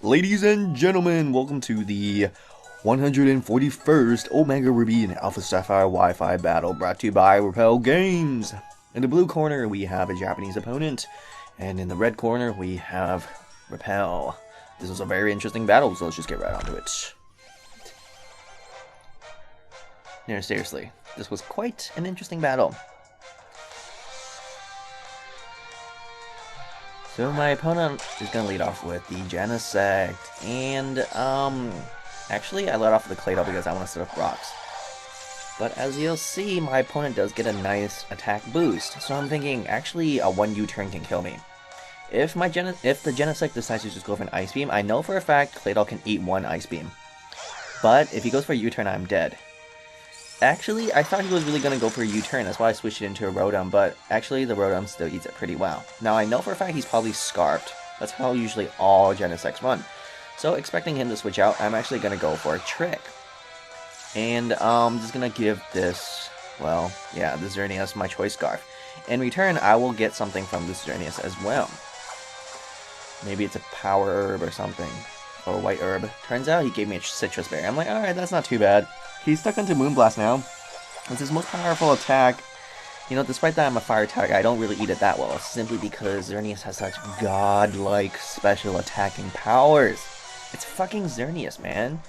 Ladies and gentlemen, welcome to the 141st Omega Ruby and Alpha Sapphire Wi-Fi battle brought to you by Repel Games. In the blue corner, we have a Japanese opponent, and in the red corner, we have Repel. This was a very interesting battle, so let's just get right onto it. No, seriously, this was quite an interesting battle. So my opponent is going to lead off with the Genesect, and actually I let off with the Claydol because I want to set up rocks. But as you'll see, my opponent does get a nice attack boost, so I'm thinking actually a 1 U-turn can kill me. If the Genesect decides to just go for an Ice Beam, I know for a fact Claydol can eat 1 Ice Beam. But if he goes for a U-turn, I'm dead. Actually, I thought he was really going to go for a U-turn, that's why I switched it into a Rotom, but actually the Rotom still eats it pretty well. Now I know for a fact he's probably Scarfed. That's how usually all Genesects run. So expecting him to switch out, I'm actually going to go for a Trick. And I'm just going to give this, well, yeah, the Xerneas my Choice Scarf. In return, I will get something from this Xerneas as well. Maybe it's a Power Herb or something, or a White Herb. Turns out he gave me a Citrus Berry. I'm like, alright, that's not too bad. He's stuck into Moonblast now. It's his most powerful attack. You know, despite that I'm a fire type, I don't really eat it that well, simply because Xerneas has such godlike special attacking powers. It's fucking Xerneas, man.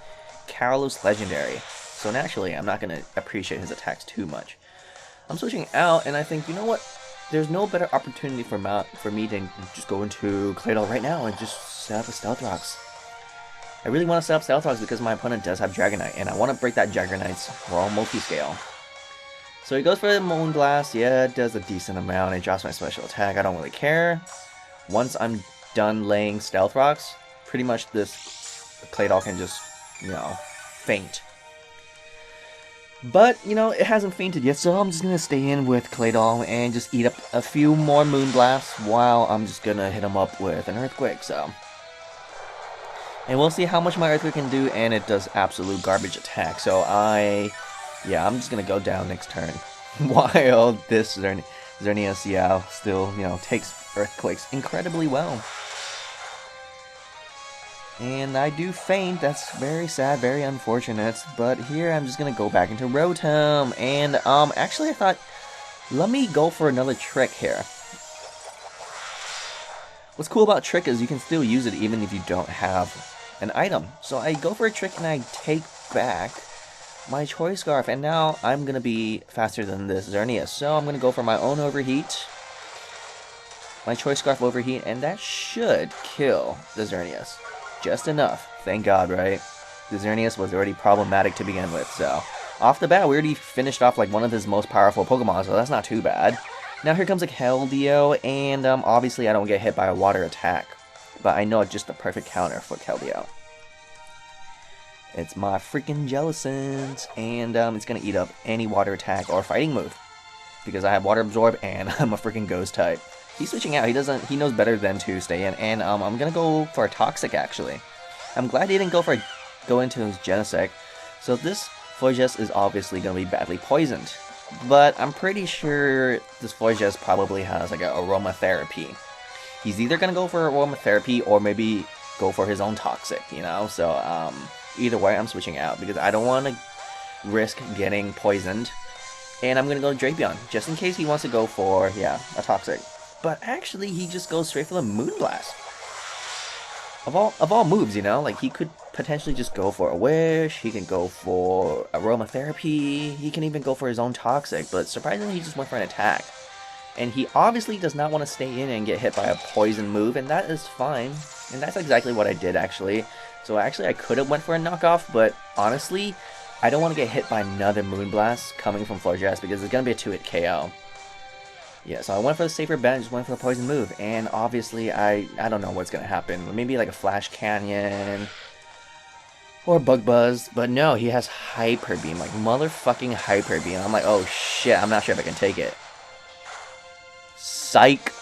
Kalos Legendary. So naturally, I'm not going to appreciate his attacks too much. I'm switching out, and I think, you know what? There's no better opportunity for me to just go into Claydol right now and just set up a Stealth Rocks. I really want to set up Stealth Rocks because my opponent does have Dragonite, and I want to break that Dragonite's raw multi-scale. So he goes for the Moonblast. Yeah, it does a decent amount. It drops my special attack. I don't really care. Once I'm done laying Stealth Rocks, pretty much this Claydol can just, you know, faint. But, you know, it hasn't fainted yet, so I'm just going to stay in with Claydol and just eat up a few more Moonblasts while I'm just going to hit him up with an Earthquake, so. And we'll see how much my Earthquake can do, and it does absolute garbage attack, so I'm just going to go down next turn. While this Xerneas, yeah, still, you know, takes Earthquakes incredibly well. And I do faint, that's very sad, very unfortunate, but here I'm just gonna go back into Rotom, and actually I thought, let me go for another Trick here. What's cool about Trick is you can still use it even if you don't have an item. So I go for a Trick and I take back my Choice Scarf, and now I'm gonna be faster than this Xerneas, so I'm gonna go for my own Overheat, my Choice Scarf Overheat, and that should kill the Xerneas. Just enough. Thank God, right? The Xerneas was already problematic to begin with, so. Off the bat, we already finished off like one of his most powerful Pokemon, so that's not too bad. Now here comes a Keldeo, and obviously I don't get hit by a water attack. But I know it's just the perfect counter for Keldeo. It's my freaking Jellicent, and it's gonna eat up any water attack or fighting move. Because I have Water Absorb, and I'm a freaking Ghost type. He's switching out. He knows better than to stay in, and I'm gonna go for a Toxic actually. I'm glad he didn't go into his Genesect. So this Florges is obviously gonna be badly poisoned, but I'm pretty sure this Florges probably has like an aromatherapy. He's either gonna go for aromatherapy or maybe go for his own Toxic, you know. So either way, I'm switching out because I don't want to risk getting poisoned, and I'm gonna go Drapion just in case he wants to go for a Toxic. But actually, he just goes straight for the Moonblast. Of all moves, you know, like he could potentially just go for a Wish. He can go for aromatherapy. He can even go for his own Toxic. But surprisingly, he just went for an attack. And he obviously does not want to stay in and get hit by a poison move, and that is fine. And that's exactly what I did actually. So actually, I could have went for a knockoff, but honestly, I don't want to get hit by another Moonblast coming from Florges because it's gonna be a 2-hit KO. Yeah, so I went for the safer bet, just went for a poison move, and obviously I don't know what's gonna happen. Maybe like a Flash Canyon or Bug Buzz, but no, he has Hyper Beam, like motherfucking Hyper Beam. I'm like, oh shit, I'm not sure if I can take it. Psych!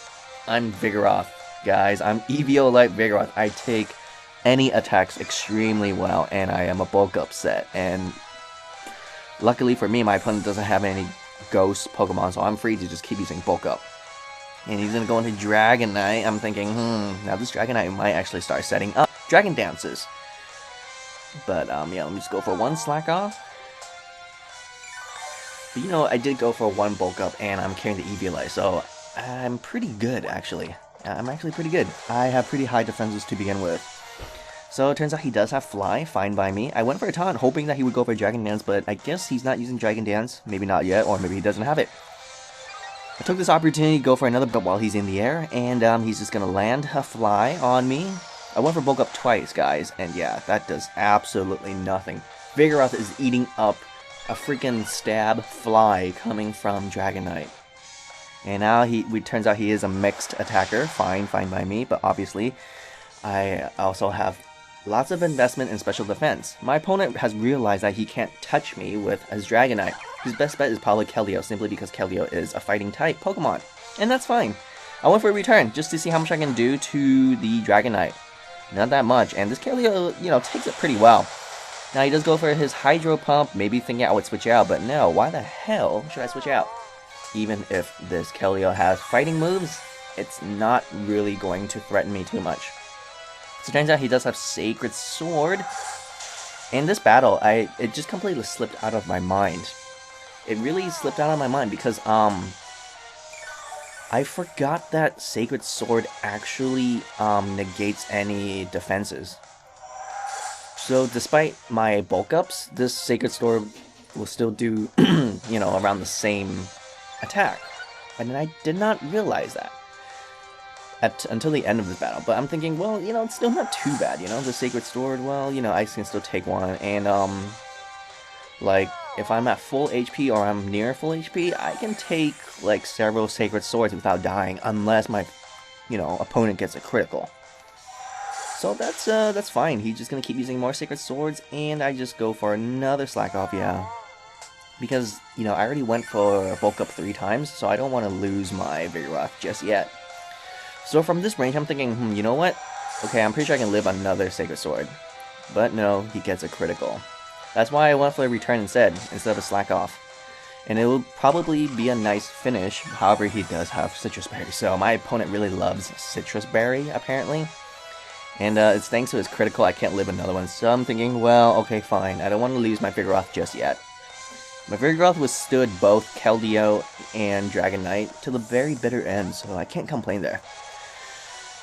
I'm Vigoroth, guys. I'm Eviolite Vigoroth. I take any attacks extremely well, and I am a bulk up set. And luckily for me, my opponent doesn't have any Ghost Pokemon, so I'm free to just keep using Bulk Up. And he's gonna go into Dragonite. I'm thinking, now this Dragonite might actually start setting up Dragon Dances. But, yeah, let me just go for one Slack Off. But, you know, I did go for one Bulk Up, and I'm carrying the Eviolite, so I'm pretty good, actually. I'm actually pretty good. I have pretty high defenses to begin with. So, it turns out he does have Fly, fine by me. I went for a taunt, hoping that he would go for Dragon Dance, but I guess he's not using Dragon Dance. Maybe not yet, or maybe he doesn't have it. I took this opportunity to go for another bulk while he's in the air, and he's just going to land a Fly on me. I went for bulk up twice, guys, and yeah, that does absolutely nothing. Vigoroth is eating up a freaking stab Fly coming from Dragonite. And now it turns out he is a mixed attacker, fine by me, but obviously I also have lots of investment in special defense. My opponent has realized that he can't touch me with his Dragonite. His best bet is probably Keldeo, simply because Keldeo is a fighting type Pokemon. And that's fine. I went for a return, just to see how much I can do to the Dragonite. Not that much, and this Keldeo, you know, takes it pretty well. Now he does go for his Hydro Pump, maybe thinking I would switch out, but no, why the hell should I switch out? Even if this Keldeo has fighting moves, it's not really going to threaten me too much. So it turns out he does have Sacred Sword. In this battle, it just completely slipped out of my mind. It really slipped out of my mind because, I forgot that Sacred Sword actually, negates any defenses. So, despite my bulk ups, this Sacred Sword will still do, you know, around the same attack. And I did not realize that until the end of this battle. But I'm thinking, well, you know, it's still not too bad, you know? The Sacred Sword, well, you know, I can still take one, and, like, if I'm at full HP or I'm near full HP, I can take, like, several Sacred Swords without dying, unless my, you know, opponent gets a critical. So that's fine. He's just gonna keep using more Sacred Swords, and I just go for another Slack Off, yeah. Because, you know, I already went for bulk up 3 times, so I don't want to lose my Vigoroth just yet. So from this range, I'm thinking, you know what? Okay, I'm pretty sure I can live another Sacred Sword. But no, he gets a critical. That's why I went for a return instead of a Slack Off. And it will probably be a nice finish, however he does have Citrus Berry. So my opponent really loves Citrus Berry, apparently. And it's thanks to his critical I can't live another one. So I'm thinking, well, okay, fine. I don't want to lose my Vigoroth just yet. My Vigoroth withstood both Keldeo and Dragonite to the very bitter end, so I can't complain there.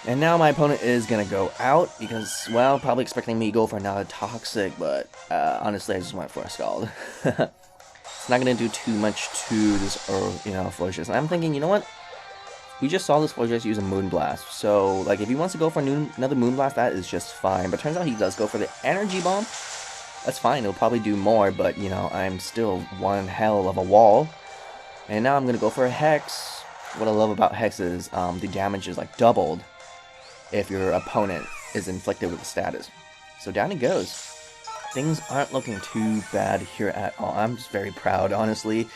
And now my opponent is going to go out because, well, probably expecting me to go for another Toxic, but honestly I just went for a Scald. It's not going to do too much to this, you know, Florges. And I'm thinking, you know what? We just saw this Florges use a Moonblast, so, like, if he wants to go for another Moonblast, that is just fine. But turns out he does go for the Energy Bomb. That's fine, it'll probably do more, but, you know, I'm still one hell of a wall. And now I'm going to go for a Hex. What I love about Hex is the damage is, like, doubled if your opponent is inflicted with a status. So down it goes. Things aren't looking too bad here at all. I'm just very proud, honestly,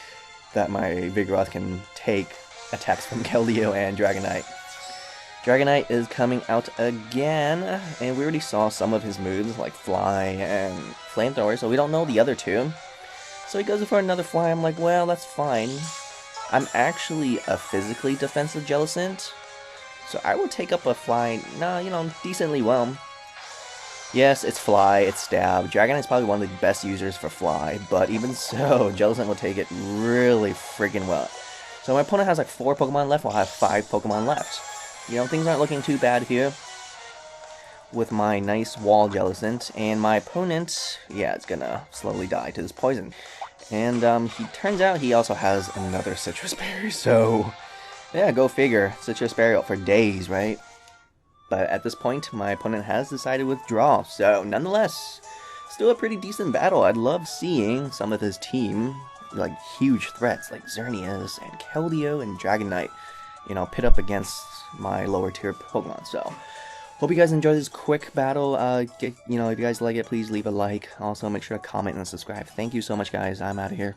that my Vigoroth can take attacks from Keldeo and Dragonite. Dragonite is coming out again, and we already saw some of his moves, like Fly and Flamethrower, so we don't know the other two. So he goes for another Fly. I'm like, well, that's fine. I'm actually a physically defensive Jellicent, so I will take up a Fly, you know, decently well. Yes, it's Fly, it's Stab. Dragonite's probably one of the best users for Fly, but even so, Jellicent will take it really freaking well. So my opponent has like 4 Pokemon left, while I have 5 Pokemon left. You know, things aren't looking too bad here with my nice wall Jellicent, and my opponent, yeah, it's gonna slowly die to this poison. And he turns out he also has another Citrus Berry, so yeah, go figure. Citrus Berry out for days, right? But at this point, my opponent has decided to withdraw, so nonetheless, still a pretty decent battle. I'd love seeing some of his team, like huge threats like Xerneas and Keldeo and Dragonite, you know, pit up against my lower tier Pokemon. So hope you guys enjoyed this quick battle. You know, if you guys like it, please leave a like. Also, make sure to comment and subscribe. Thank you so much, guys. I'm out of here.